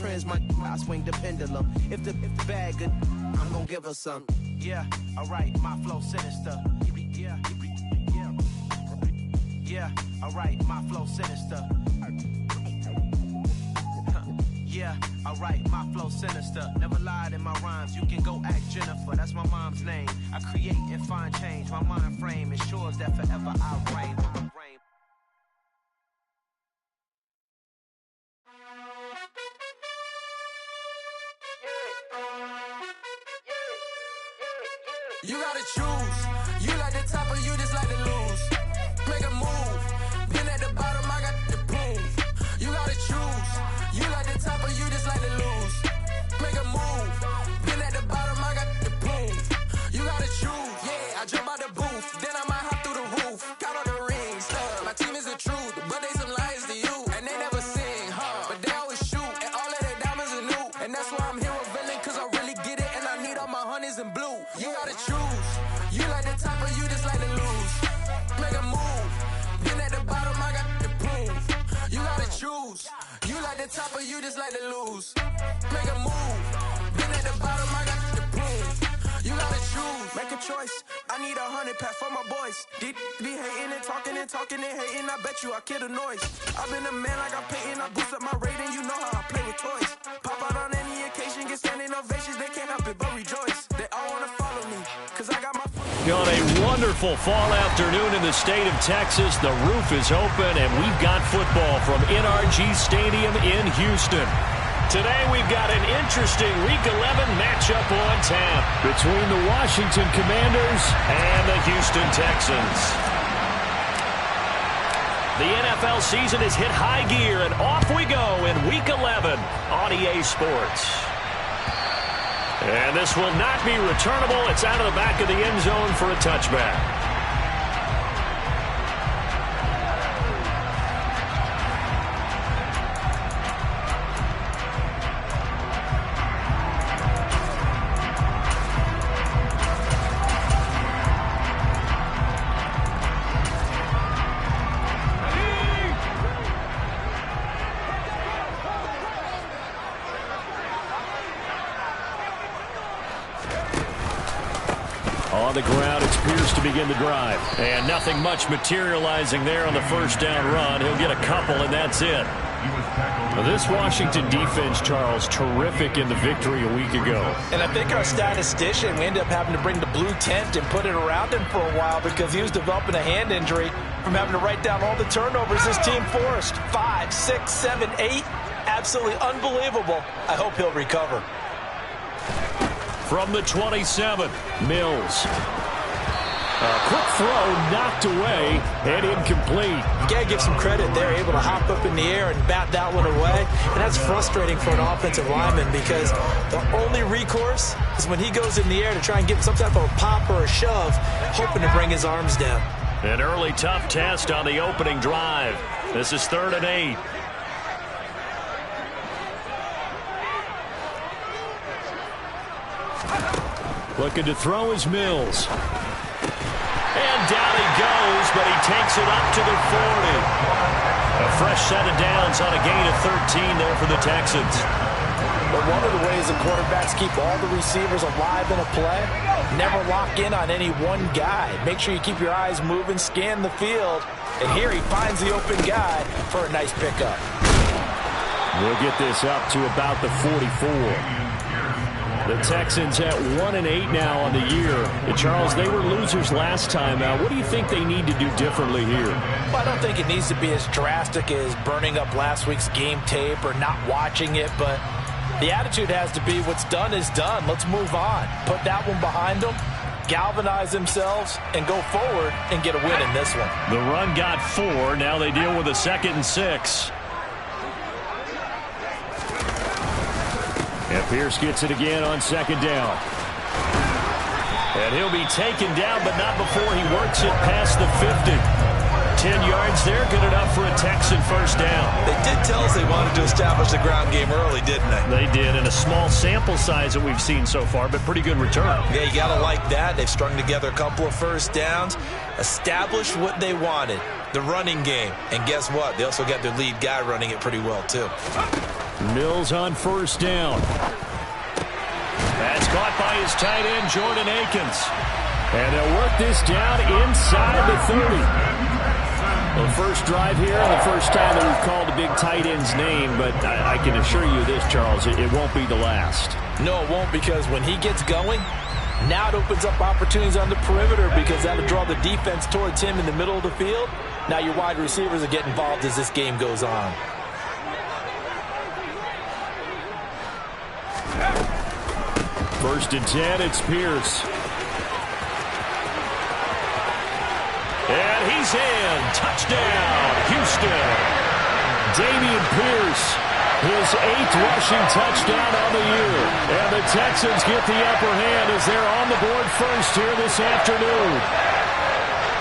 trends, I swing the pendulum. If the bag good, I'm gonna give her some. Yeah, alright, my flow sinister. Yeah, alright, my flow sinister. Yeah, alright, my flow sinister. Never lied in my rhymes, you can go ask Jennifer, that's my mom's name. I create and find change, my mind frame ensures that forever I reign. You gotta choose. You like the top or you just like to lose. Make a move. Been at the bottom, I got the proof. You gotta choose. You like the top or you just like to lose. Make a move. Been at the bottom, I got the proof. You gotta choose. Yeah, I jump out the booth. Then I might hop through the roof. Count all the rings. My team is the truth, but they some liars to you. And they never sing, but they always shoot. And all of their diamonds are new. And that's why I'm here with villain, cause I really get it. And I need all my honeys in blue. You gotta choose. You like the top or you just like to lose. Make a move. Been at the bottom, I got the proof. You gotta choose. You like the top or you just like to lose. Make a move. Been at the bottom, I got the proof. You gotta choose. Make a choice. I need 100 pack for my boys. Deep be hating and talking and hating. I bet you I kill the noise. I've been a man like I'm Peyton. I boost up my rating. You know how I play with toys. Pop out on any occasion, get standing ovations. They can't help it but rejoice. They all wanna follow me, cause I got my. On a wonderful fall afternoon in the state of Texas, the roof is open, and we've got football from NRG Stadium in Houston. Today we've got an interesting Week 11 matchup on tap between the Washington Commanders and the Houston Texans. The NFL season has hit high gear, and off we go in Week 11 on EA Sports. And this will not be returnable. It's out of the back of the end zone for a touchback. On the ground, it's Pierce to begin the drive. And nothing much materializing there on the first down run. He'll get a couple, and that's it. This Washington defense, Charles, terrific in the victory a week ago. And I think our statistician, we ended up having to bring the blue tent and put it around him for a while because he was developing a hand injury from having to write down all the turnovers this team forced. 5, 6, 7, 8. Absolutely unbelievable. I hope he'll recover. From the 27, Mills. A quick throw knocked away and incomplete. You got to give some credit. They're able to hop up in the air and bat that one away. And that's frustrating for an offensive lineman because the only recourse is when he goes in the air to try and get some type of a pop or a shove, hoping to bring his arms down. An early tough test on the opening drive. This is 3rd and 8. Looking to throw is Mills. And down he goes, but he takes it up to the 40. A fresh set of downs on a gain of 13 there for the Texans. But one of the ways the quarterbacks keep all the receivers alive in a play, never lock in on any one guy. Make sure you keep your eyes moving, scan the field. And here he finds the open guy for a nice pickup. We'll get this up to about the 44. The Texans at 1-8 now on the year. And Charles, they were losers last time. What do you think they need to do differently here? Well, I don't think it needs to be as drastic as burning up last week's game tape or not watching it, but the attitude has to be what's done is done. Let's move on. Put that one behind them, galvanize themselves, and go forward and get a win in this one. The run got 4. Now they deal with a 2nd and 6. And Pierce gets it again on 2nd down. And he'll be taken down, but not before he works it past the 50. 10 yards there, good enough for a Texan first down. They did tell us they wanted to establish the ground game early, didn't they? They did, and a small sample size that we've seen so far, but pretty good return. Yeah, you got to like that. They've strung together a couple of first downs, established what they wanted, the running game. And guess what? They also got their lead guy running it pretty well, too. Mills on first down. That's caught by his tight end, Jordan Akins. And they'll work this down inside the 30. The first drive here, and the first time that we've called a big tight end's name, but I can assure you this, Charles, it won't be the last. No, it won't, because when he gets going, now it opens up opportunities on the perimeter, because that'll draw the defense towards him in the middle of the field. Now your wide receivers will get involved as this game goes on. First and 10, it's Pierce. And he's in. Touchdown, Houston. Dameon Pierce, his 8th rushing touchdown on the year. And the Texans get the upper hand as they're on the board first here this afternoon.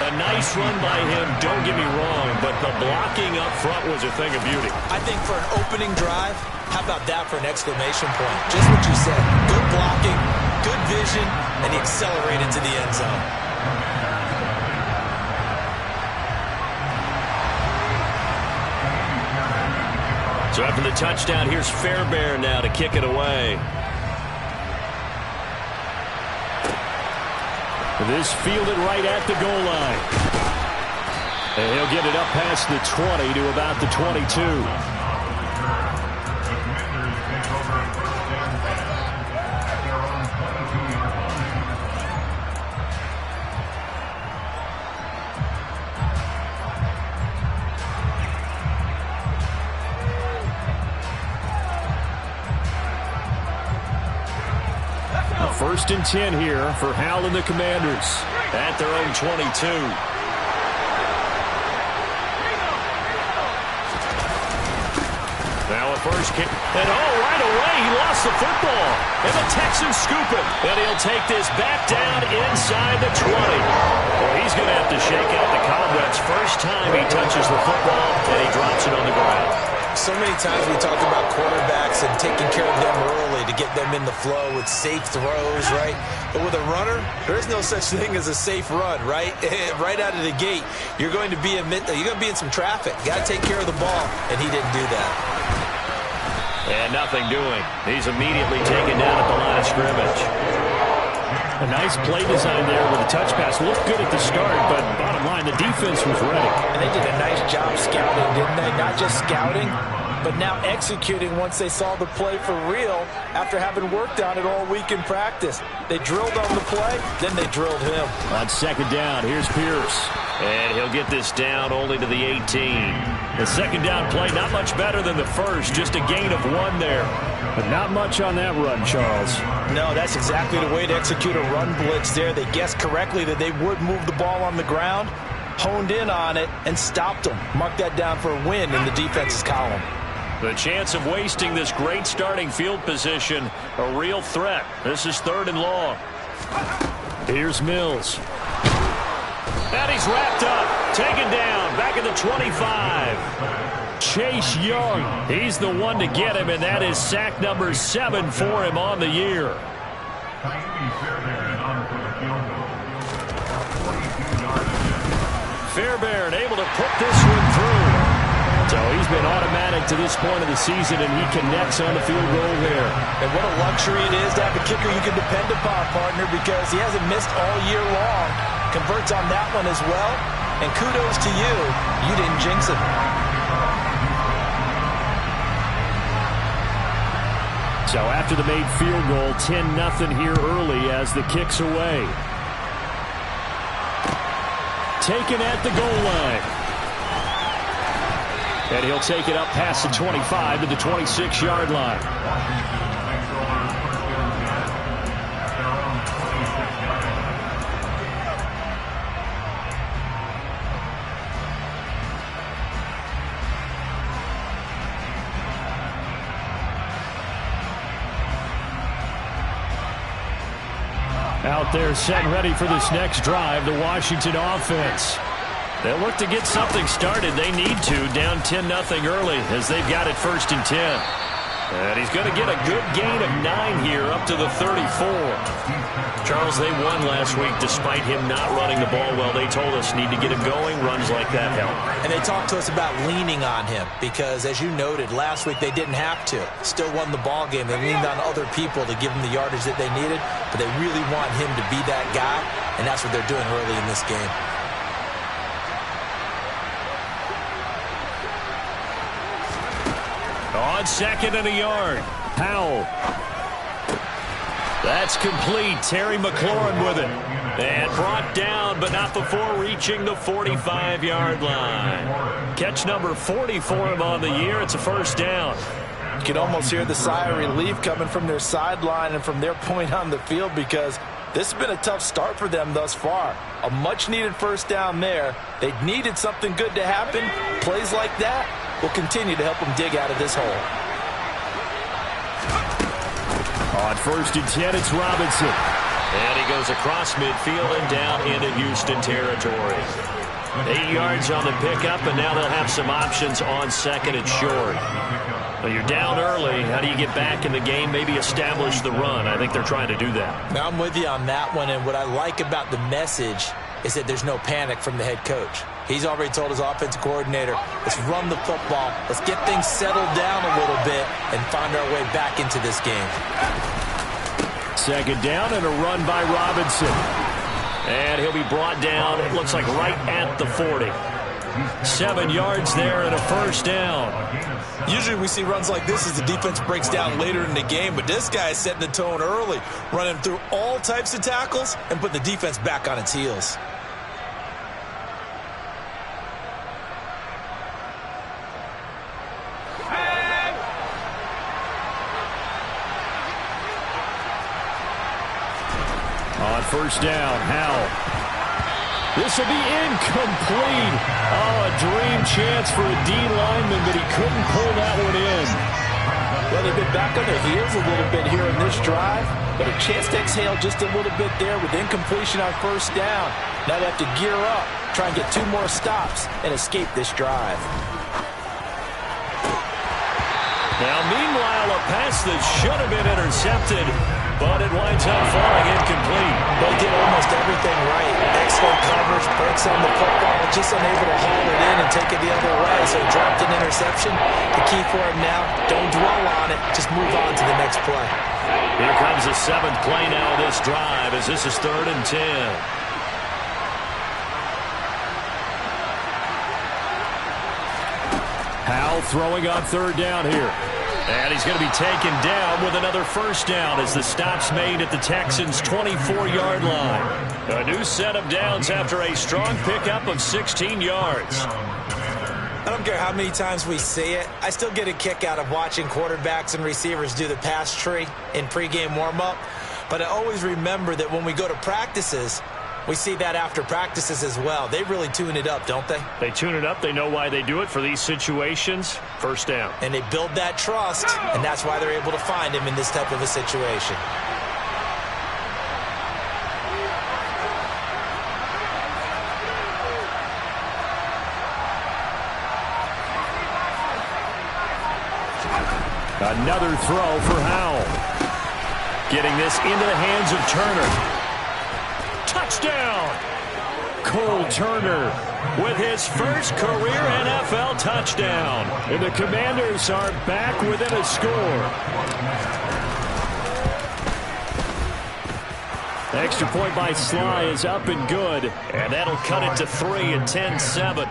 A nice run by him, don't get me wrong, but the blocking up front was a thing of beauty. I think for an opening drive, how about that for an exclamation point? Just what you said. Good blocking, good vision, and he accelerated to the end zone. So after the touchdown, here's Fairbairn now to kick it away. This fielded right at the goal line. And he'll get it up past the 20 to about the 22. First and 10 here for Howell and the Commanders at their own 22. Now a first kick. And right away he lost the football. And the Texans scoop it. And he'll take this back down inside the 20. Well, he's going to have to shake out the cobwebs first time he touches the football, and he drops it on the ground. So many times we talk about quarterbacks and taking care of them early to get them in the flow with safe throws, right? But with a runner, there's no such thing as a safe run, right? Right out of the gate, you're going to be in some traffic. You got to take care of the ball, and he didn't do that. And nothing doing. He's immediately taken down at the line of scrimmage. A nice play design there with a touch pass. Looked good at the start, but bottom line, the defense was ready. And they did a nice job scouting, didn't they? Not just scouting, but now executing once they saw the play for real after having worked on it all week in practice. They drilled on the play, then they drilled him. On second down, here's Pierce. And he'll get this down only to the 18. The second down play, not much better than the first. Just a gain of 1 there. But not much on that run, Charles. No, that's exactly the way to execute a run blitz there. They guessed correctly that they would move the ball on the ground, honed in on it, and stopped them. Mark that down for a win in the defense's column. The chance of wasting this great starting field position, a real threat. This is 3rd and long. Here's Mills. And he's wrapped up, taken down, back at the 25. Chase Young, he's the one to get him, and that is sack number 7 for him on the year. Fairbairn able to put this one through. So he's been automatic to this point of the season, and he connects on the field goal there. And what a luxury it is to have a kicker you can depend upon, partner, because he hasn't missed all year long. Converts on that one as well. And kudos to you. You didn't jinx it. So after the made field goal, 10-0 here early as the kick's away. Taken at the goal line. And he'll take it up past the 25 to the 26-yard line. Out there set and ready for this next drive, the Washington offense. They'll look to get something started. They need to, down 10-0 early as they've got it 1st and 10. And he's going to get a good gain of 9 here up to the 34. Charles, they won last week despite him not running the ball well. They told us need to get him going. Runs like that help. And they talked to us about leaning on him because, as you noted, last week they didn't have to. Still won the ball game. They leaned on other people to give them the yardage that they needed, but they really want him to be that guy, and that's what they're doing early in this game. On 2nd and a yard, Howell. That's complete. Terry McLaurin with it. And brought down, but not before reaching the 45-yard line. Catch number 40 for him on the year. It's a first down. You can almost hear the sigh of relief coming from their sideline and from their point on the field because this has been a tough start for them thus far. A much-needed first down there. They needed something good to happen. Plays like that will continue to help them dig out of this hole. On 1st and 10, it's Robinson. And he goes across midfield and down into Houston territory. 8 yards on the pickup, and now they'll have some options on 2nd and short. Well, you're down early. How do you get back in the game, maybe establish the run? I think they're trying to do that. Now, I'm with you on that one, and what I like about the message is that there's no panic from the head coach. He's already told his offensive coordinator, let's run the football, let's get things settled down a little bit and find our way back into this game. 2nd down and a run by Robinson. And he'll be brought down, it looks like right at the 40. 7 yards there and a first down. Usually we see runs like this as the defense breaks down later in the game, but this guy is setting the tone early, running through all types of tackles and putting the defense back on its heels. On 1st down, Howell. This will be incomplete. Oh, a dream chance for a D lineman, but he couldn't pull that one in. Well, they've been back on their heels a little bit here in this drive, but a chance to exhale just a little bit there with incompletion on 1st down. Now they have to gear up, try and get 2 more stops, and escape this drive. Now, meanwhile, a pass that should have been intercepted, but it winds up falling incomplete. They did almost everything right. Excellent coverage, breaks on the football, just unable to haul it in and take it the other way. So he dropped an interception. The key for him now, don't dwell on it. Just move on to the next play. Here comes the 7th play now of this drive as this is 3rd and 10. Howell throwing on 3rd down here. And he's going to be taken down with another first down as the stop's made at the Texans' 24-yard line. A new set of downs after a strong pickup of 16 yards. I don't care how many times we see it. I still get a kick out of watching quarterbacks and receivers do the pass tree in pregame warm-up. But I always remember that when we go to practices, we see that after practices as well. They really tune it up, don't they? They tune it up. They know why they do it for these situations. First down. And they build that trust, and that's why they're able to find him in this type of a situation. Another throw for Howell. Getting this into the hands of Turner. Touchdown! Cole Turner with his first career NFL touchdown. And the Commanders are back within a score. Extra point by Sly is up and good. And that'll cut it to 3 and 10-7.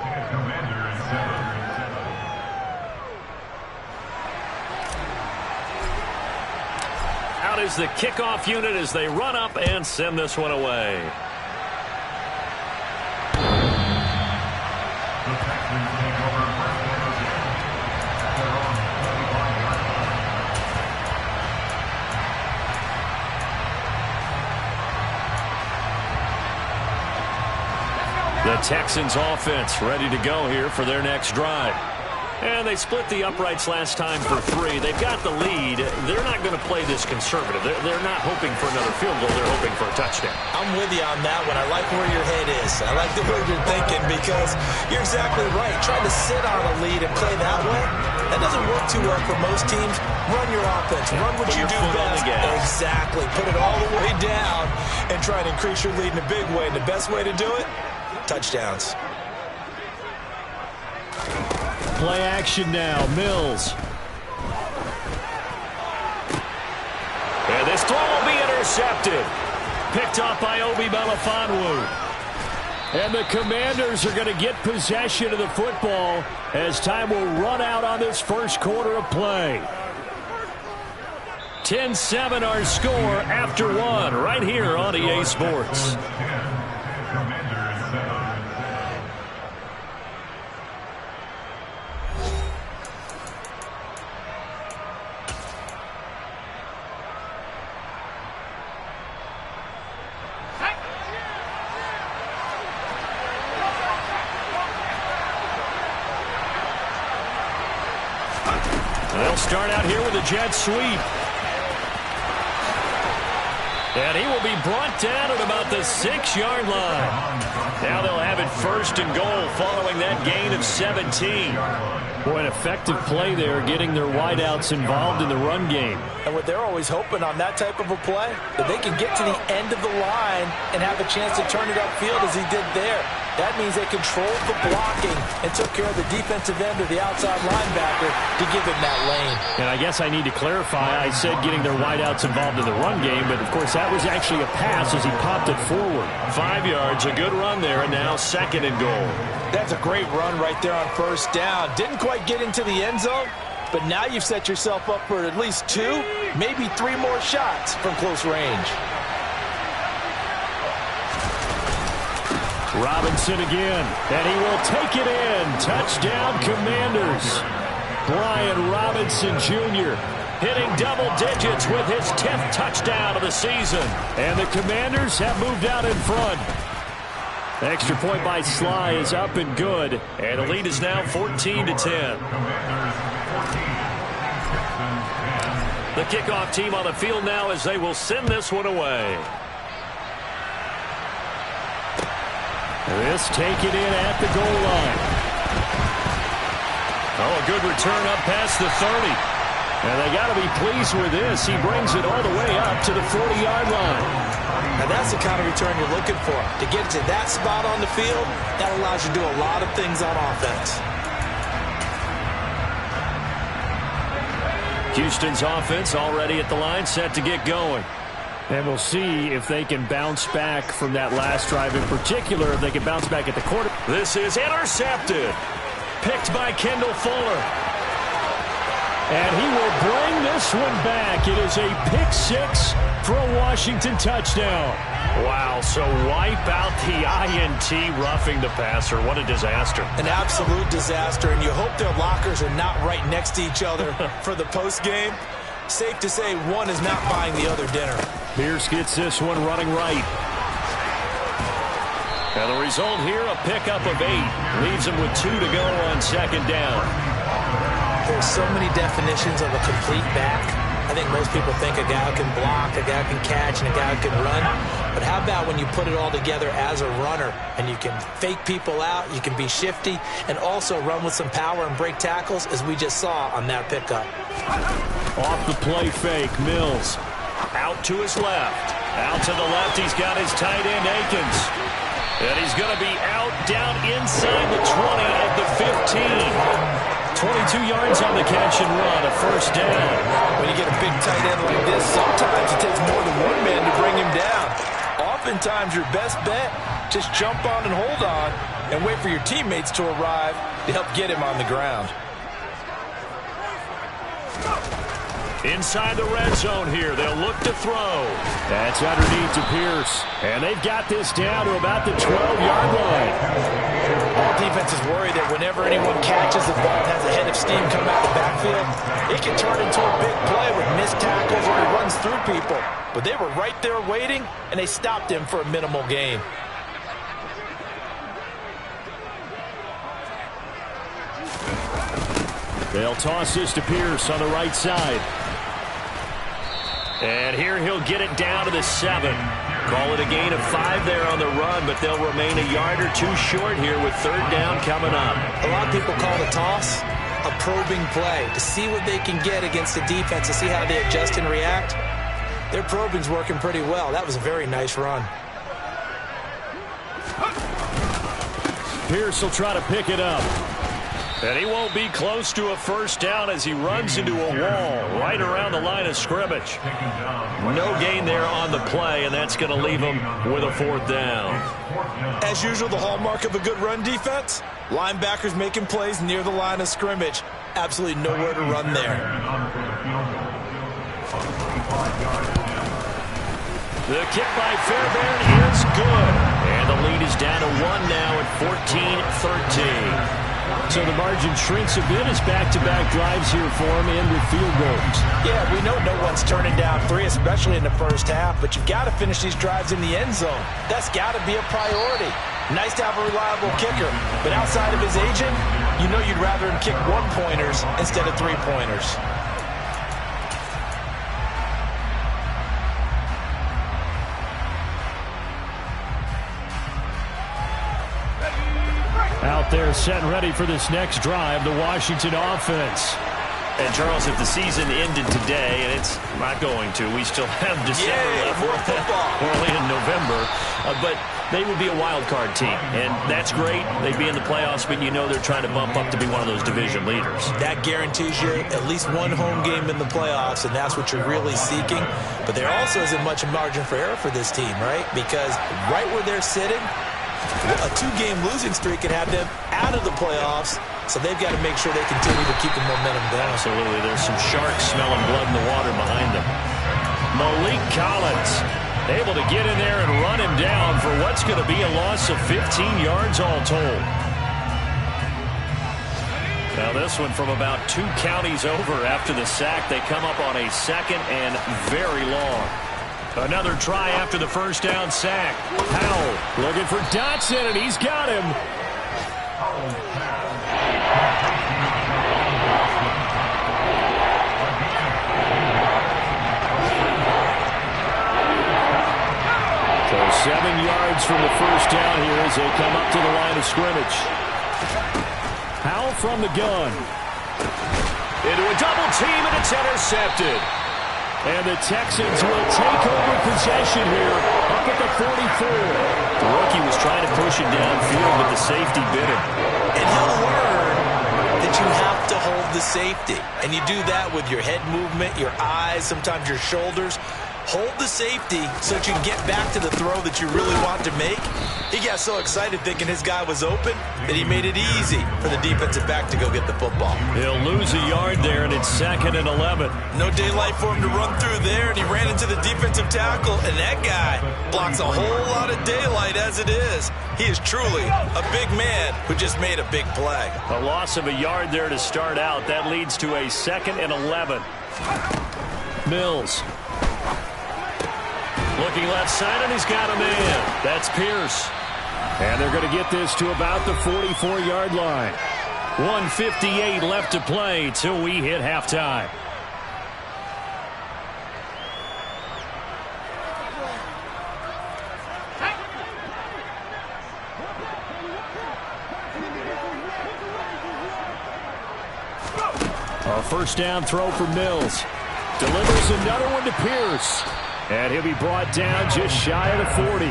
Out is the kickoff unit as they run up and send this one away. The Texans offense ready to go here for their next drive. And they split the uprights last time for 3. They've got the lead. They're not going to play this conservative. They're not hoping for another field goal. They're hoping for a touchdown. I'm with you on that one. I like where your head is. I like the way you're thinking because you're exactly right. Trying to sit on a lead and play that way, That doesn't work too well for most teams. Run your offense. Run what you do best. Exactly. Put it all the way down and try and increase your lead in a big way. And the best way to do it, touchdowns. Play action now. Mills. And this throw will be intercepted. Picked off by Obi Melifonwu. And the Commanders are going to get possession of the football as time will run out on this first quarter of play. 10-7 our score after one right here on EA Sports. They'll start out here with a jet sweep. And he will be brought down at about the 6-yard line. Now they'll have it first and goal following that gain of 17. Boy, an effective play there, getting their wideouts involved in the run game. And what they're always hoping on that type of a play, that they can get to the end of the line and have a chance to turn it upfield as he did there. That means they controlled the blocking and took care of the defensive end or the outside linebacker to give him that lane. And I guess I need to clarify, I said getting their wideouts involved in the run game, but of course that was actually a pass as he popped it forward. 5 yards, a good run there, and now second and goal. That's a great run right there on first down. Didn't quite get into the end zone, but now you've set yourself up for at least 2, maybe 3 more shots from close range. Robinson again, and he will take it in. Touchdown, Commanders. Brian Robinson Jr. hitting double digits with his 10th touchdown of the season. And the Commanders have moved out in front. The extra point by Sly is up and good, and the lead is now 14-10. The kickoff team on the field now as they will send this one away. This taken in at the goal line. Oh, a good return up past the 30. And they got to be pleased with this. He brings it all the way up to the 40-yard line. And that's the kind of return you're looking for. To get to that spot on the field, that allows you to do a lot of things on offense. Houston's offense already at the line, set to get going. And we'll see if they can bounce back from that last drive, in particular, if they can bounce back at the quarter. This is intercepted. Picked by Kendall Fuller. And he will bring this one back. It is a pick 6 for a Washington touchdown. Wow, so wipe out the INT, roughing the passer. What a disaster. An absolute disaster, and you hope their lockers are not right next to each other for the postgame. Safe to say one is not buying the other dinner. Pierce gets this one running right. And the result here, a pickup of 8. Leaves him with 2 to go on second down. There's so many definitions of a complete back. I think most people think a guy who can block, a guy who can catch, and a guy who can run. But how about when you put it all together as a runner, and you can fake people out, you can be shifty, and also run with some power and break tackles, as we just saw on that pickup. Off the play fake, Mills. Out to his left. Out to the left, he's got his tight end, Akins. And he's going to be out down inside the 20 at the 15. 22 yards on the catch and run, a first down. When you get a big tight end like this, sometimes it takes more than one man to bring him down. Oftentimes your best bet, just jump on and hold on and wait for your teammates to arrive to help get him on the ground. Inside the red zone here, they'll look to throw. That's underneath to Pierce. And they've got this down to about the 12-yard line. All defenses worry that whenever anyone catches the ball and has a head of steam come out the backfield, it can turn into a big play with missed tackles or he runs through people. But they were right there waiting, and they stopped him for a minimal gain. They'll toss this to Pierce on the right side. And here he'll get it down to the 7. Call it a gain of 5 there on the run, but they'll remain a yard or 2 short here with third down coming up. A lot of people call it a toss. a probing play to see what they can get against the defense, to see how they adjust and react. Their probing's working pretty well. That was a very nice run. Pierce will try to pick it up. And he won't be close to a first down as he runs into a wall right around the line of scrimmage. No gain there on the play, and that's going to leave him with a fourth down. As usual, the hallmark of a good run defense, linebackers making plays near the line of scrimmage. Absolutely nowhere to run there. The kick by Fairbairn is good. And the lead is down to 1 now at 14-13. So the margin shrinks a bit as back-to-back drives here for him and with field goals. Yeah, we know no one's turning down 3, especially in the first half, but you've got to finish these drives in the end zone. That's got to be a priority. Nice to have a reliable kicker, but outside of his agent, you know you'd rather him kick 1-pointers instead of 3-pointers. Out there set and ready for this next drive, the Washington offense. And Charles, if the season ended today, and it's not going to, we still have December left. More football. We're only in November, but they would be a wild card team, and that's great. They'd be in the playoffs, but you know they're trying to bump up to be one of those division leaders. That guarantees you at least one home game in the playoffs, and that's what you're really seeking. But there also isn't much margin for error for this team, right? Because right where they're sitting, a 2-game losing streak could have them out of the playoffs, so they've got to make sure they continue to keep the momentum going. Absolutely. There's some sharks smelling blood in the water behind them. Malik Collins able to get in there and run him down for what's going to be a loss of 15 yards all told. Now this one from about 2 counties over after the sack. They come up on a second and very long. Another try after the first down sack. Howell looking for Dotson, and he's got him. So 7 yards from the first down here as they come up to the line of scrimmage. Howell from the gun. Into a double team, and it's intercepted. And the Texans will take over possession here up at the 44. The rookie was trying to push it downfield, but the safety bit him. And he'll learn that you have to hold the safety. And you do that with your head movement, your eyes, sometimes your shoulders. Hold the safety so that you can get back to the throw that you really want to make. He got so excited thinking his guy was open that he made it easy for the defensive back to go get the football. He'll lose a yard there, and it's 2nd and 11. No daylight for him to run through there, and he ran into the defensive tackle, and that guy blocks a whole lot of daylight as it is. He is truly a big man who just made a big play. A loss of a yard there to start out. That leads to a 2nd and 11. Mills. Looking left side, and he's got a man. That's Pierce. And they're going to get this to about the 44-yard line. 1:58 left to play till we hit halftime. A first down throw for Mills. Delivers another one to Pierce. And he'll be brought down just shy of the 40.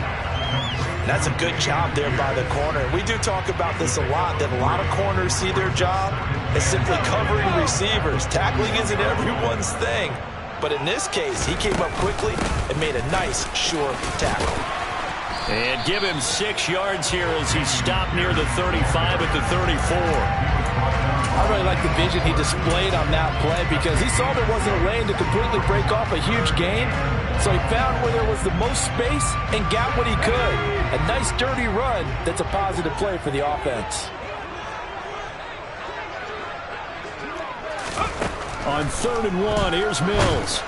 That's a good job there by the corner. We do talk about this a lot, that a lot of corners see their job as simply covering receivers. Tackling isn't everyone's thing. But in this case, he came up quickly and made a nice, sure tackle. And give him 6 yards here as he stopped near the 35 at the 34. I really like the vision he displayed on that play because he saw there wasn't a lane to completely break off a huge gain. So he found where there was the most space and got what he could. A nice dirty run that's a positive play for the offense. On 3rd and 1, here's Mills.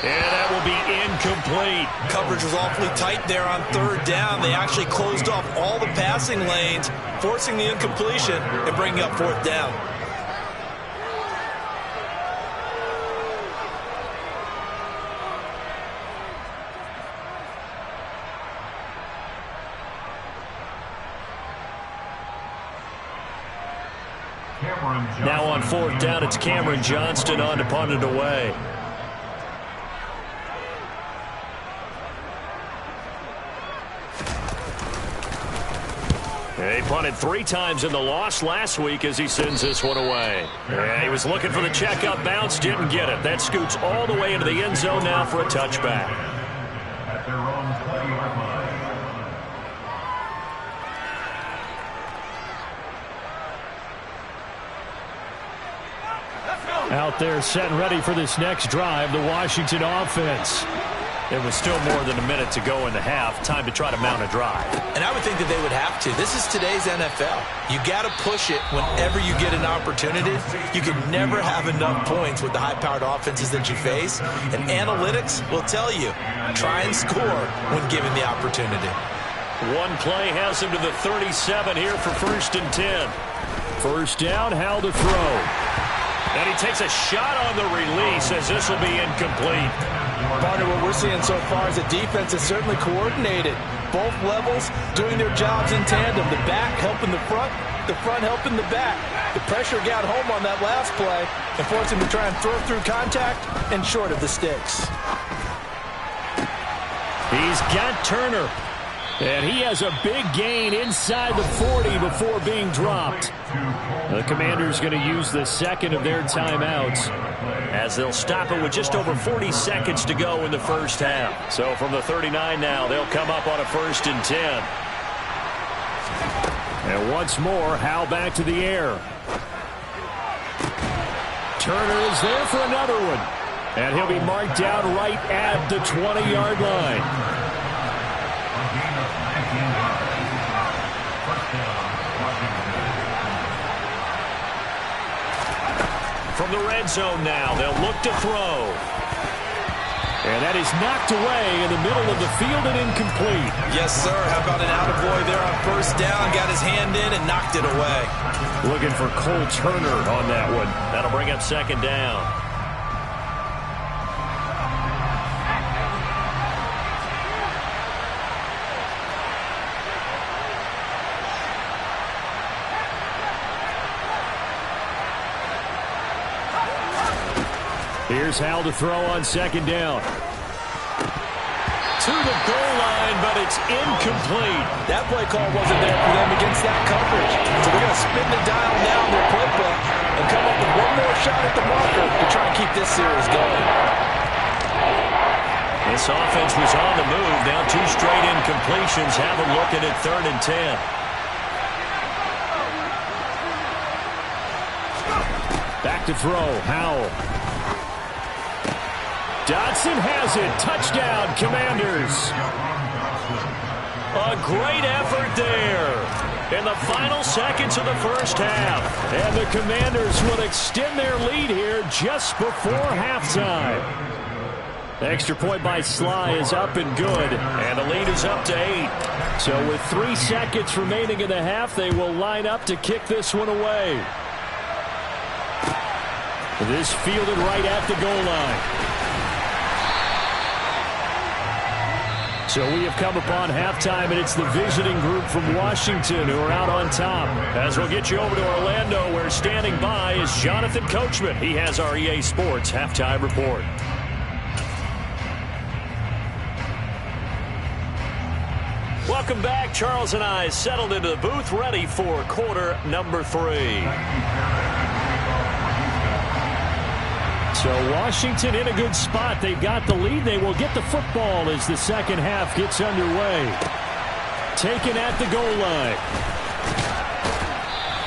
And that will be incomplete. Coverage was awfully tight there on 3rd down. They actually closed off all the passing lanes, forcing the incompletion and bringing up 4th down. Now on 4th down, it's Cameron Johnston on to punt it away. He punted 3 times in the loss last week as he sends this one away. Yeah, he was looking for the checkup bounce, didn't get it. That scoots all the way into the end zone now for a touchback. Out there set and ready for this next drive, the Washington offense. It was still more than a minute to go in the half. Time to try to mount a drive. And I would think that they would have to. This is today's NFL. You got to push it whenever you get an opportunity. You can never have enough points with the high-powered offenses that you face. And analytics will tell you, try and score when given the opportunity. One play has him to the 37 here for 1st and 10. First down, Howell to throw. And he takes a shot on the release as this will be incomplete. Partner, what we're seeing so far is the defense is certainly coordinated. Both levels doing their jobs in tandem. The back helping the front helping the back. The pressure got home on that last play and forced him to try and throw through contact and short of the sticks. He's got Turner. And he has a big gain inside the 40 before being dropped. The Commanders going to use the second of their timeouts as they'll stop it with just over 40 seconds to go in the first half. So from the 39 now, they'll come up on a 1st and 10. And once more, Howell back to the air. Turner is there for another one. And he'll be marked down right at the 20-yard line. From the red zone now, they'll look to throw. And that is knocked away in the middle of the field and incomplete. Yes, sir. How about an attaboy there on 1st down? Got his hand in and knocked it away. Looking for Cole Turner on that one. That'll bring up 2nd down. Here's Howell to throw on 2nd down. To the goal line, but it's incomplete. That play call wasn't there for them against that coverage. So they're going to spin the dial now in their playbook and come up with one more shot at the marker to try and keep this series going. This offense was on the move. Now 2 straight incompletions. Have them looking at 3rd and 10. Back to throw, Howell. Dotson has it. Touchdown, Commanders. A great effort there in the final seconds of the first half. And the Commanders will extend their lead here just before halftime. The extra point by Sly is up and good. And the lead is up to 8. So with 3 seconds remaining in the half, they will line up to kick this one away. This fielded right at the goal line. So we have come upon halftime, and it's the visiting group from Washington who are out on top. As we'll get you over to Orlando, where standing by is Jonathan Coachman. He has our EA Sports halftime report. Welcome back. Charles and I settled into the booth, ready for quarter number 3. So Washington in a good spot. They've got the lead. They will get the football as the second half gets underway. Taken at the goal line.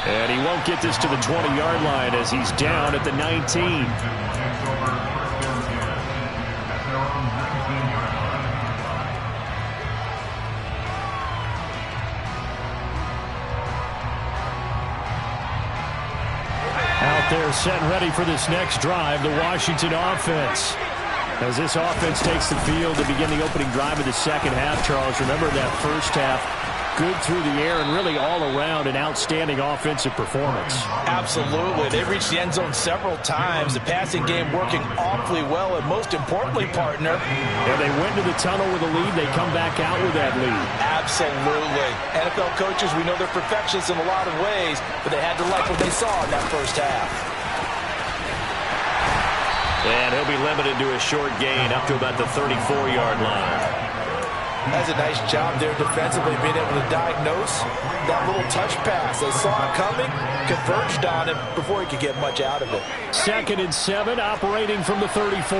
And he won't get this to the 20-yard line as he's down at the 19. They're set and ready for this next drive, the Washington offense. As this offense takes the field to begin the opening drive of the second half, Charles, remember that first half, good through the air and really all around an outstanding offensive performance. Absolutely. They reached the end zone several times. The passing game working awfully well, and most importantly, partner. And they went to the tunnel with a lead. They come back out with that lead. Absolutely. NFL coaches, we know they're perfectionists in a lot of ways, but they had to like what they saw in that first half. And he'll be limited to a short gain up to about the 34-yard line. That's a nice job there defensively, being able to diagnose that little touch pass. They saw it coming, converged on it before he could get much out of it. 2nd and 7, operating from the 34.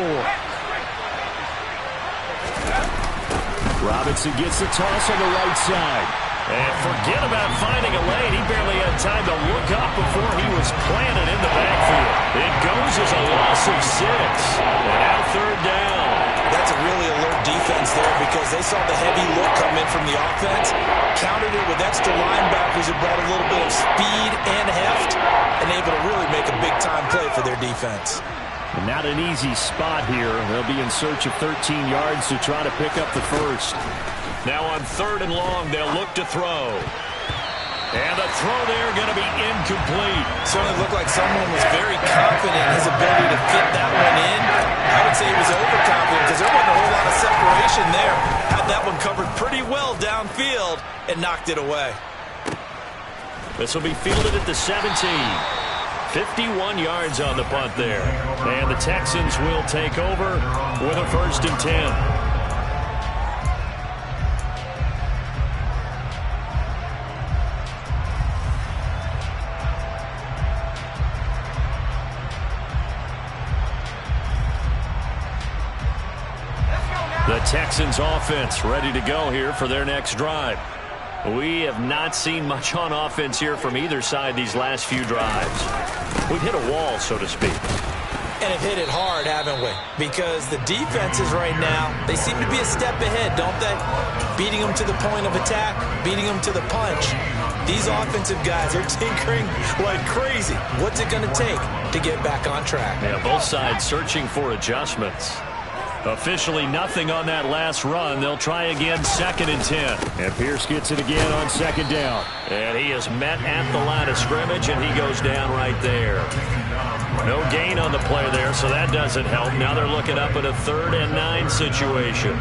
Robinson gets the toss on the right side. And forget about finding a lane. He barely had time to look up before he was planted in the backfield. It goes as a loss of 6. And now 3rd down. That's a really alert defense there because they saw the heavy look come in from the offense, countered it with extra linebackers who brought a little bit of speed and heft, and able to really make a big-time play for their defense. Not an easy spot here. They'll be in search of 13 yards to try to pick up the first. Now on 3rd and long, they'll look to throw. And the throw there going to be incomplete. Certainly looked like someone was very confident in his ability to fit that one in. I would say he was overconfident because there wasn't a whole lot of separation there. Had that one covered pretty well downfield and knocked it away. This will be fielded at the 17. 51 yards on the punt there. And the Texans will take over with a 1st and 10. The Texans offense ready to go here for their next drive. We have not seen much on offense here from either side these last few drives. We've hit a wall, so to speak. And have hit it hard, haven't we? Because the defenses right now, they seem to be a step ahead, don't they? Beating them to the point of attack, beating them to the punch. These offensive guys are tinkering like crazy. What's it going to take to get back on track? Yeah, both sides searching for adjustments. Officially nothing on that last run. They'll try again 2nd and 10. And Pierce gets it again on 2nd down. And he is met at the line of scrimmage, and he goes down right there. No gain on the play there, so that doesn't help. Now they're looking up at a 3rd and 9 situation.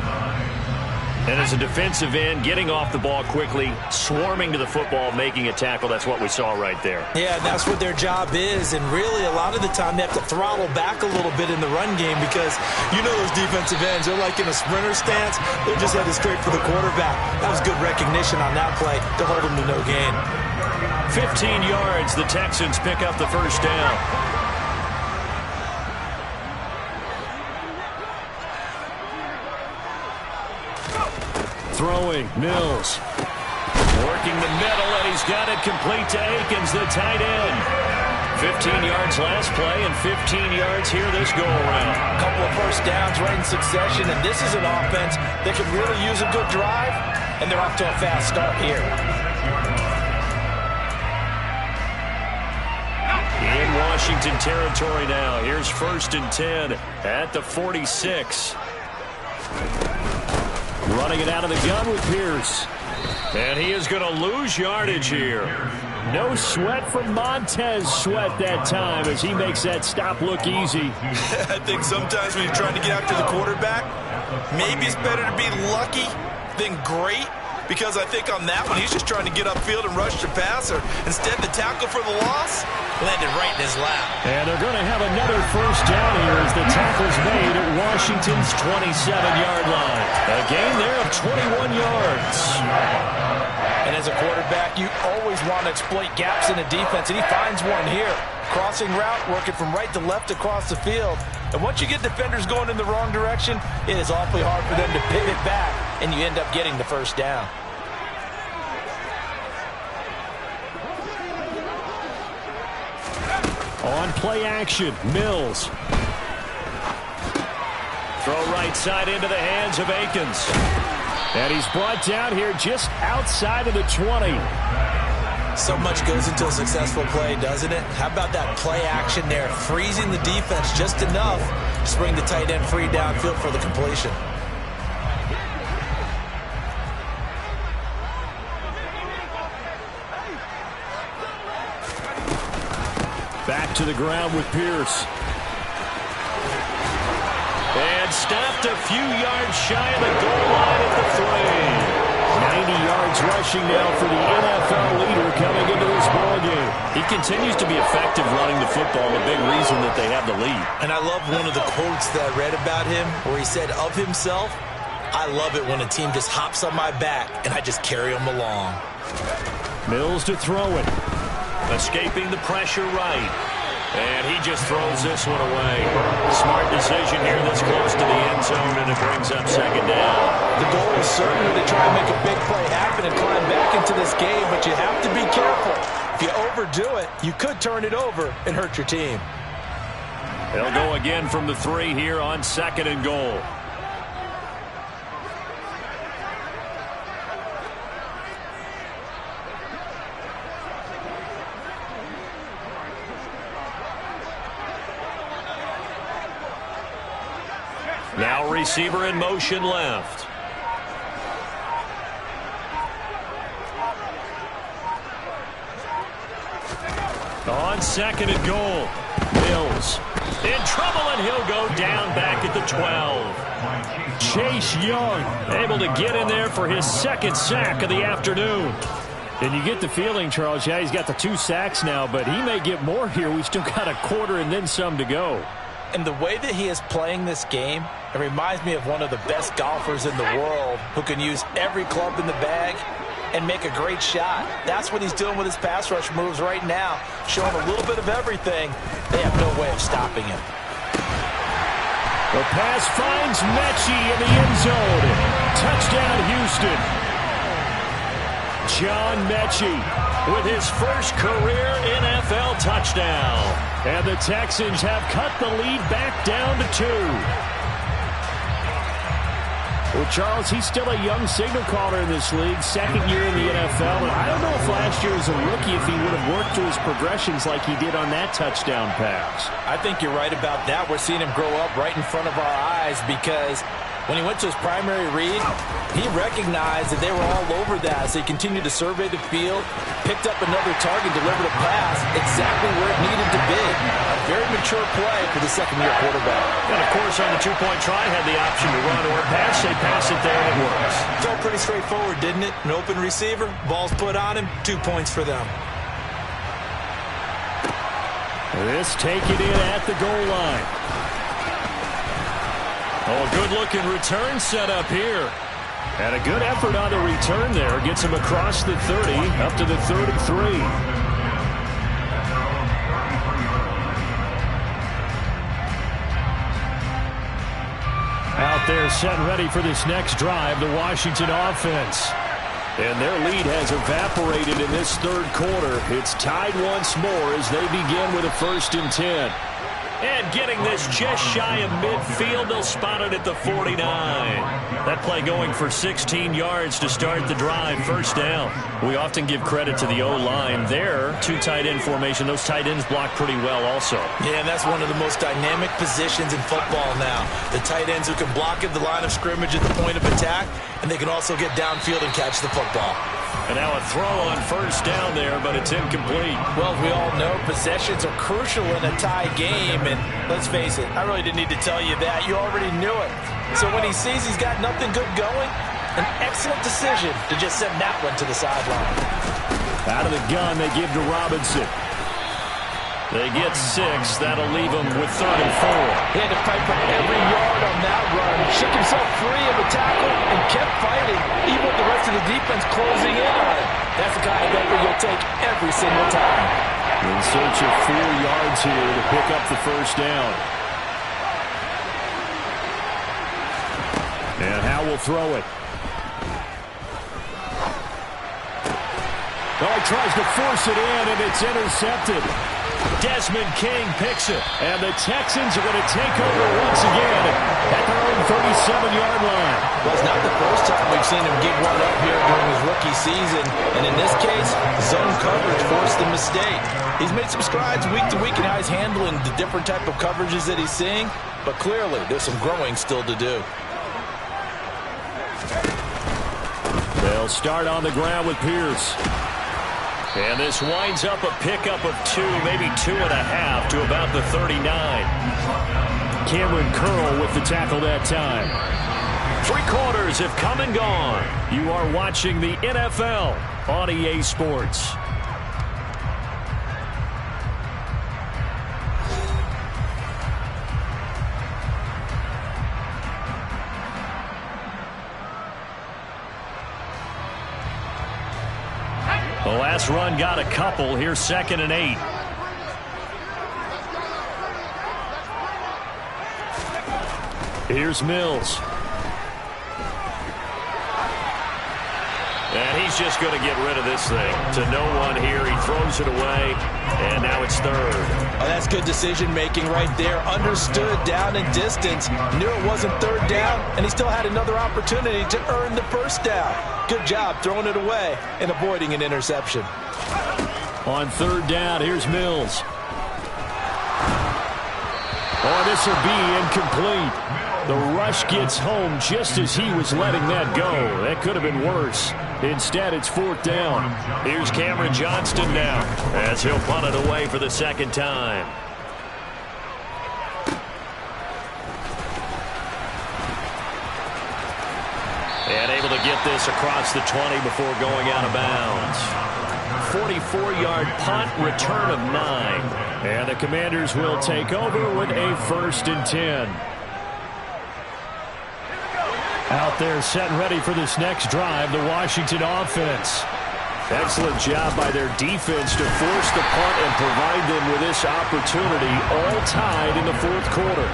And as a defensive end, getting off the ball quickly, swarming to the football, making a tackle, that's what we saw right there. Yeah, that's what their job is, and really a lot of the time they have to throttle back a little bit in the run game because you know those defensive ends, they're like in a sprinter stance. They're just headed straight for the quarterback. That was good recognition on that play to hold them to no gain. 15 yards, the Texans pick up the 1st down. Throwing, Mills. Working the middle, and he's got it complete to Akins, the tight end. 15 yards last play and 15 yards here this go-around. A couple of first downs right in succession, and this is an offense that could really use a good drive, and they're off to a fast start here. In Washington territory now. Here's 1st and 10 at the 46. Running it out of the gun with Pierce. And he is going to lose yardage here. No sweat from Montez Sweat that time as he makes that stop look easy. I think sometimes when you're trying to get after the quarterback, maybe it's better to be lucky than great. Because I think on that one, he's just trying to get upfield and rush the passer. Instead, the tackle for the loss landed right in his lap. And they're going to have another 1st down here as the tackle's made at Washington's 27-yard line. A gain there of 21 yards. And as a quarterback, you always want to exploit gaps in the defense, and he finds one here. Crossing route, working from right to left across the field. And once you get defenders going in the wrong direction, it is awfully hard for them to pivot back, and you end up getting the 1st down. On play action, Mills. Throw right side into the hands of Akins. And he's brought down here just outside of the 20. So much goes into a successful play, doesn't it? How about that play action there, freezing the defense just enough Just bring the tight end free downfield for the completion. Back to the ground with Pierce. And stopped a few yards shy of the goal line at the 3. 90 yards rushing now for the NFL leader coming into this ballgame. He continues to be effective running the football, a big reason that they have the lead. And I love one of the quotes that I read about him where he said of himself, "I love it when a team just hops on my back and I just carry them along." Mills to throw it. Escaping the pressure right. And he just throws this one away. Smart decision here this close to the end zone, and it brings up second down. The goal is certainly to try and make a big play happen and climb back into this game, but you have to be careful. If you overdo it, you could turn it over and hurt your team. They'll go again from the 3 here on second and goal. Now receiver in motion left. On second and goal. Mills in trouble, and he'll go down back at the 12. Chase Young able to get in there for his second sack of the afternoon. And you get the feeling, Charles, yeah, he's got the 2 sacks now, but he may get more here. We've still got a quarter and then some to go. And the way that he is playing this game, it reminds me of one of the best golfers in the world who can use every club in the bag and make a great shot. That's what he's doing with his pass rush moves right now, showing a little bit of everything. They have no way of stopping him. The pass finds Mechie in the end zone. Touchdown, Houston. John Mechie with his first career NFL touchdown. And the Texans have cut the lead back down to 2. Well, Charles, he's still a young signal caller in this league, second year in the NFL. And I don't know if last year as a rookie, if he would have worked through his progressions like he did on that touchdown pass. I think you're right about that. We're seeing him grow up right in front of our eyes because when he went to his primary read, he recognized that they were all over that. So he continued to survey the field, picked up another target, delivered a pass exactly where it needed to be. A very mature play for the second-year quarterback. And, of course, on the 2-point try, had the option to run or pass. They pass it there, and it works. Felt pretty straightforward, didn't it? An open receiver, ball's put on him, 2 points for them. This take it in at the goal line. Oh, a good-looking return set up here. And a good effort on the return there. Gets him across the 30, up to the 33. Out there set and ready for this next drive, the Washington offense. And their lead has evaporated in this third quarter. It's tied once more as they begin with a 1st and 10. And getting this just shy of midfield, they'll spot it at the 49. That play going for 16 yards to start the drive, 1st down. We often give credit to the O-line. There, 2 tight end formation. Those tight ends block pretty well also. Yeah, and that's one of the most dynamic positions in football now. The tight ends who can block at the line of scrimmage at the point of attack, and they can also get downfield and catch the football. And now a throw on 1st down there, but it's incomplete. Well, as we all know, possessions are crucial in a tie game. And let's face it, I really didn't need to tell you that. You already knew it. So when he sees he's got nothing good going, an excellent decision to just send that one to the sideline. Out of the gun, they give to Robinson. They get 6. That'll leave them with 3rd and 4. He had to fight for every yard on that run. Shook himself free of the tackle and kept fighting, even with the rest of the defense closing in on it. That's the kind of effort you'll take every single time. In search of 4 yards here to pick up the 1st down. And Howell will throw it. Oh, he tries to force it in, and it's intercepted. Desmond King picks it. And the Texans are going to take over once again at their own 37-yard line. Well, it's not the first time we've seen him give one up here during his rookie season. And in this case, zone coverage forced the mistake. He's made some strides week to week in how he's handling the different type of coverages that he's seeing. But clearly, there's some growing still to do. They'll start on the ground with Pierce. And this winds up a pickup of 2, maybe 2.5 to about the 39. Cameron Curl with the tackle that time. 3 quarters have come and gone. You are watching the NFL on EA Sports. The last run got a couple. Here's 2nd and 8. Here's Mills. And he's just going to get rid of this thing. To no one here. He throws it away. And now it's 3rd. Oh, that's good decision-making right there. Understood down and distance. Knew it wasn't 3rd down. And he still had another opportunity to earn the 1st down. Good job throwing it away and avoiding an interception. On 3rd down, here's Mills. Oh, this will be incomplete. The rush gets home just as he was letting that go. That could have been worse. Instead, it's 4th down. Here's Cameron Johnston now as he'll punt it away for the 2nd time. And able to get this across the 20 before going out of bounds. 44-yard punt, return of 9. And the Commanders will take over with a 1st and 10. Out there set and ready for this next drive, the Washington offense. Excellent job by their defense to force the punt and provide them with this opportunity, all tied in the 4th quarter.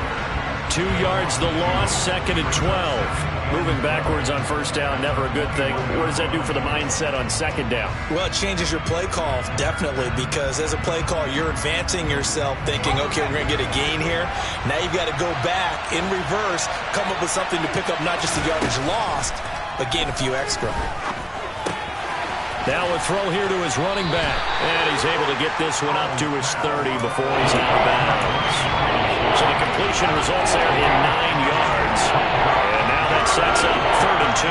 2 yards the loss, 2nd and 12. Moving backwards on 1st down, never a good thing. What does that do for the mindset on 2nd down? Well, it changes your play call, definitely, because as a play call, you're advancing yourself thinking, okay, we're going to get a gain here. Now you've got to go back in reverse, come up with something to pick up not just the yardage lost, but gain a few extra. Now a throw here to his running back. And he's able to get this one up to his 30 before he's out of bounds. So the completion results there in 9 yards. And now that sets up 3rd and 2.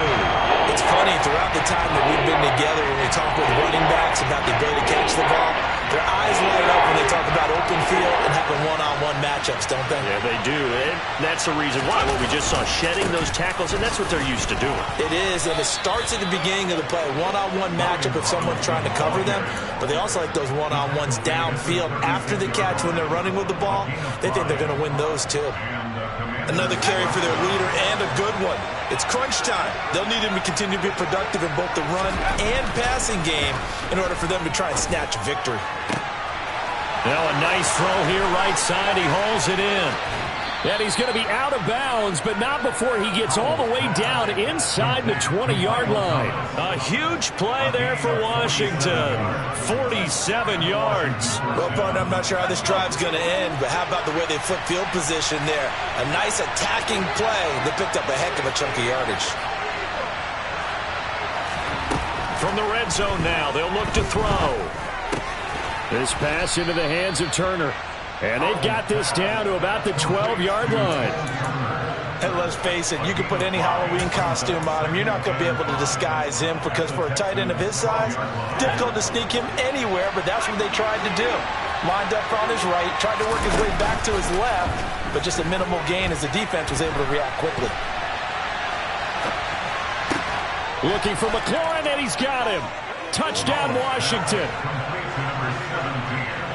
It's funny, throughout the time that we've been together, when we talk with running backs about the ability to catch the ball, their eyes light up when they talk about open field and having one-on-one matchups, don't they? Yeah, they do. And that's the reason why. Well, we just saw shedding those tackles, and that's what they're used to doing. It is, and it starts at the beginning of the play. One-on-one matchup with someone trying to cover them, but they also like those one-on-ones downfield after the catch when they're running with the ball. They think they're going to win those, too. Another carry for their leader, and a good one. It's crunch time. They'll need him to continue to be productive in both the run and passing game in order for them to try and snatch victory. Now a nice throw here right side. He hauls it in. And he's going to be out of bounds, but not before he gets all the way down inside the 20-yard line. A huge play there for Washington. 47 yards. Well, partner, I'm not sure how this drive's going to end, but how about the way they flip field position there? A nice attacking play that picked up a heck of a chunk of yardage. From the red zone now, they'll look to throw. This pass into the hands of Turner. And they've got this down to about the 12-yard line. And let's face it, you can put any Halloween costume on him. You're not going to be able to disguise him because for a tight end of his size, difficult to sneak him anywhere, but that's what they tried to do. Lined up on his right, tried to work his way back to his left, but just a minimal gain as the defense was able to react quickly. Looking for McLaurin, and he's got him. Touchdown, Washington.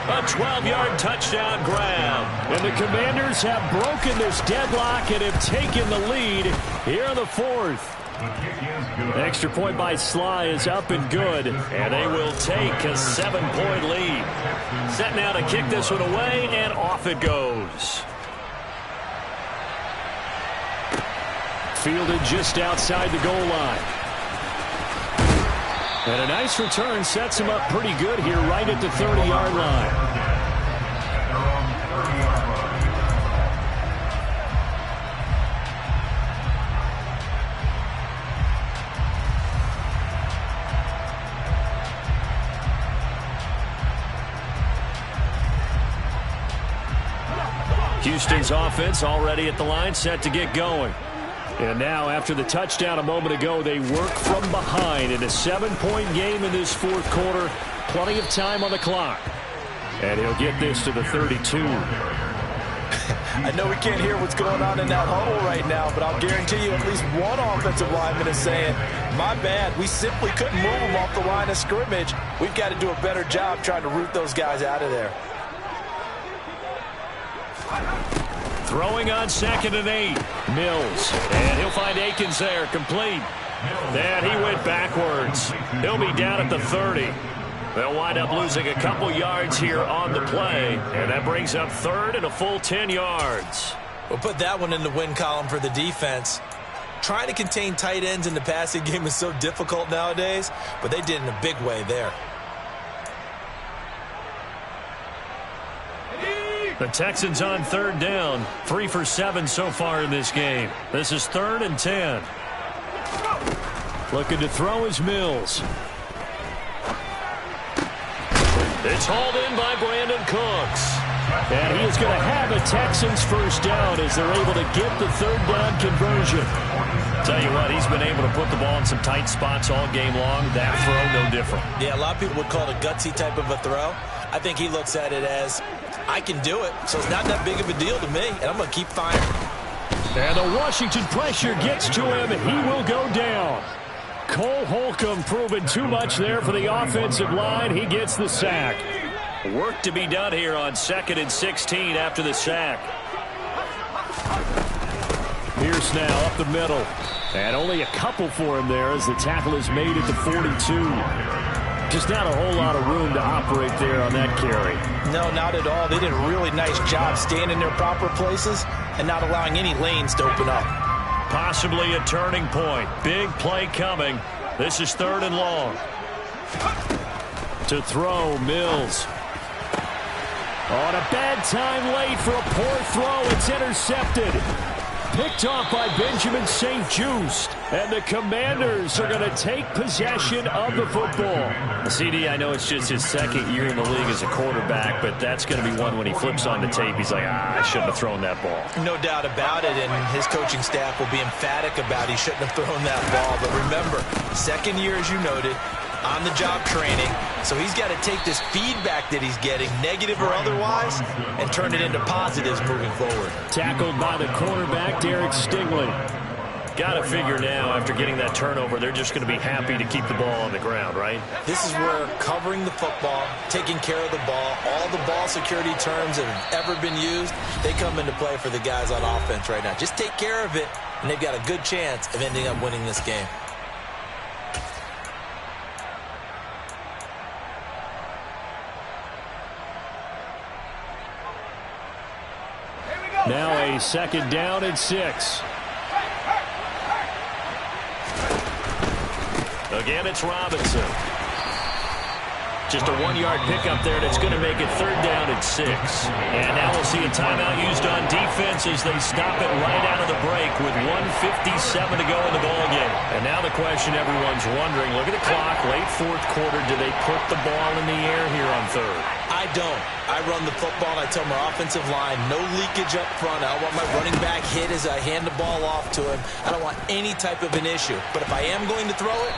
A 12-yard touchdown grab. And the Commanders have broken this deadlock and have taken the lead here in the 4th. Extra point by Sly is up and good, and they will take a 7-point lead. Set now to kick this one away, and off it goes. Fielded just outside the goal line. And a nice return sets him up pretty good here right at the 30-yard line. Houston's offense already at the line, set to get going. And now, after the touchdown a moment ago, they work from behind in a 7-point game in this fourth quarter. Plenty of time on the clock. And he'll get this to the 32. I know we can't hear what's going on in that huddle right now, but I'll guarantee you at least one offensive lineman is saying, my bad, we simply couldn't move them off the line of scrimmage. We've got to do a better job trying to root those guys out of there. Throwing on 2nd and 8. Mills. And he'll find Akins there, complete. And he went backwards. He'll be down at the 30. They'll wind up losing a couple yards here on the play, and that brings up 3rd and a full 10 yards. We'll put that one in the win column for the defense. Trying to contain tight ends in the passing game is so difficult nowadays, but they did in a big way there. The Texans on 3rd down, 3 for 7 so far in this game. This is 3rd and 10. Looking to throw is Mills. It's hauled in by Brandon Cooks. And he is going to have a Texans first down as they're able to get the 3rd down conversion. Tell you what, he's been able to put the ball in some tight spots all game long. That throw, no different. Yeah, a lot of people would call it a gutsy type of a throw. I think he looks at it as, I can do it, so it's not that big of a deal to me, and I'm going to keep firing. And the Washington pressure gets to him, and he will go down. Cole Holcomb proving too much there for the offensive line. He gets the sack. Work to be done here on 2nd and 16 after the sack. Pierce now up the middle. And only a couple for him there as the tackle is made at the 42. Just not a whole lot of room to operate there on that carry. No, not at all. They did a really nice job staying in their proper places and not allowing any lanes to open up. Possibly a turning point. Big play coming. This is 3rd and long. To throw, Mills. On a bad time late for a poor throw. It's intercepted. Picked off by Benjamin St-Juste. And the Commanders are going to take possession of the football. CD, I know it's just his 2nd year in the league as a quarterback, but that's going to be one when he flips on the tape. He's like, I shouldn't have thrown that ball. No doubt about it, and his coaching staff will be emphatic about he shouldn't have thrown that ball. But remember, 2nd year, as you noted, on-the-job training, so he's got to take this feedback that he's getting, negative or otherwise, and turn it into positives moving forward. Tackled by the cornerback, Derek Stingley. Got to figure now, after getting that turnover, they're just going to be happy to keep the ball on the ground, right? This is where covering the football, taking care of the ball, all the ball security terms that have ever been used, they come into play for the guys on offense right now. Just take care of it, and they've got a good chance of ending up winning this game. Now a 2nd down and 6. Again, it's Robinson. Just a 1-yard pickup there, and it's going to make it 3rd down and 6. And now we'll see a timeout used on defense as they stop it right out of the break with 1:57 to go in the ballgame. And now the question everyone's wondering, look at the clock, late fourth quarter, do they put the ball in the air here on 3rd? I don't. I run the football, and I tell my offensive line, no leakage up front. I don't want my running back hit as I hand the ball off to him. I don't want any type of an issue. But if I am going to throw it,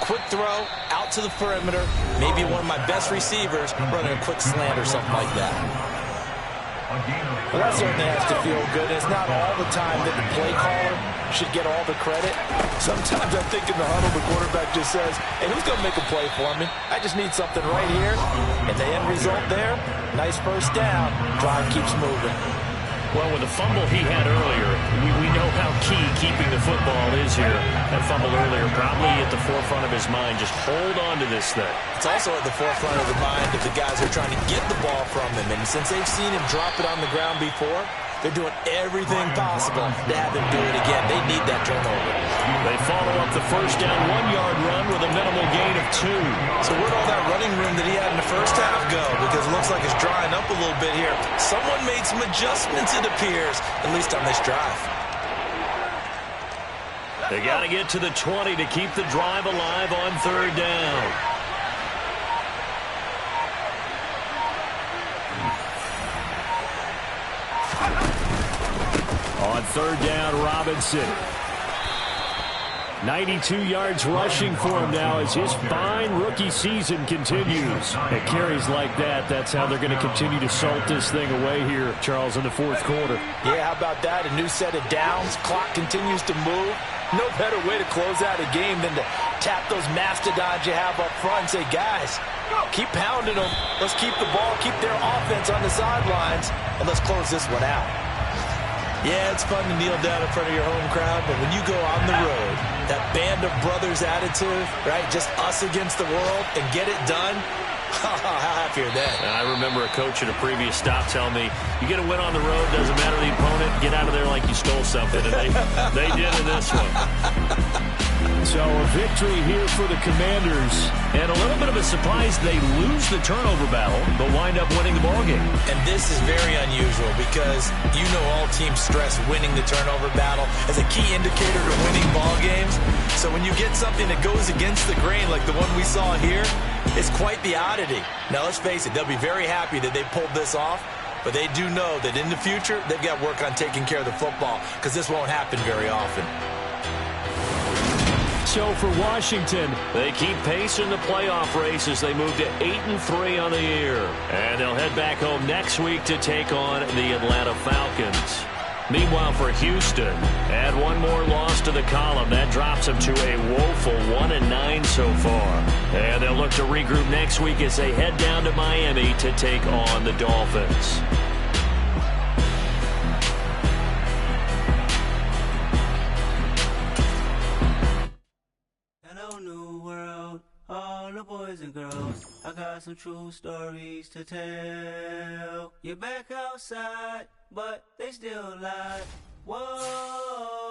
quick throw, out to the perimeter, maybe one of my best receivers running a quick slant or something like that. Well, that certainly has to feel good. It's not all the time that the play caller should get all the credit. Sometimes I think in the huddle, the quarterback just says, hey, who's going to make a play for me? I just need something right here. And the end result there, nice first down. Drive keeps moving. Well, with the fumble he had earlier, we know how key keeping the football is here. That fumble earlier probably at the forefront of his mind. Just hold on to this thing. It's also at the forefront of the mind of the guys who are trying to get the ball from him. And since they've seen him drop it on the ground before, they're doing everything possible to have him do it again. They need that turnover. They follow up the first down 1-yard run with a minimal gain of 2. So where'd all that running room that he had in the first half go? Because it looks like it's drying up a little bit here. Someone made some adjustments, it appears, at least on this drive. They got to get to the 20 to keep the drive alive on 3rd down. On third down, Robinson. 92 yards rushing for him now as his fine rookie season continues. At carries like that, that's how they're going to continue to salt this thing away here, Charles, in the fourth quarter. Yeah, how about that? A new set of downs. Clock continues to move. No better way to close out a game than to tap those mastodons you have up front and say, guys, keep pounding them. Let's keep the ball, keep their offense on the sidelines, and let's close this one out. Yeah, it's fun to kneel down in front of your home crowd, but when you go on the road, that band of brothers attitude, right, just us against the world, and get it done, how happy are they? I remember a coach at a previous stop telling me, you get a win on the road, doesn't matter the opponent, get out of there like you stole something, and they did in this one. So a victory here for the Commanders. And a little bit of a surprise, they lose the turnover battle, but wind up winning the ballgame. And this is very unusual because you know all teams stress winning the turnover battle as a key indicator to winning ball games. So when you get something that goes against the grain like the one we saw here, it's quite the oddity. Now let's face it, they'll be very happy that they pulled this off, but they do know that in the future they've got work on taking care of the football because this won't happen very often. So for Washington, they keep pace in the playoff race as they move to 8-3 on the year. And they'll head back home next week to take on the Atlanta Falcons. Meanwhile, for Houston, add one more loss to the column. That drops them to a woeful 1-9 so far. And they'll look to regroup next week as they head down to Miami to take on the Dolphins. New world, all the boys and girls, I got some true stories to tell. You're back outside, but they still lie. Whoa.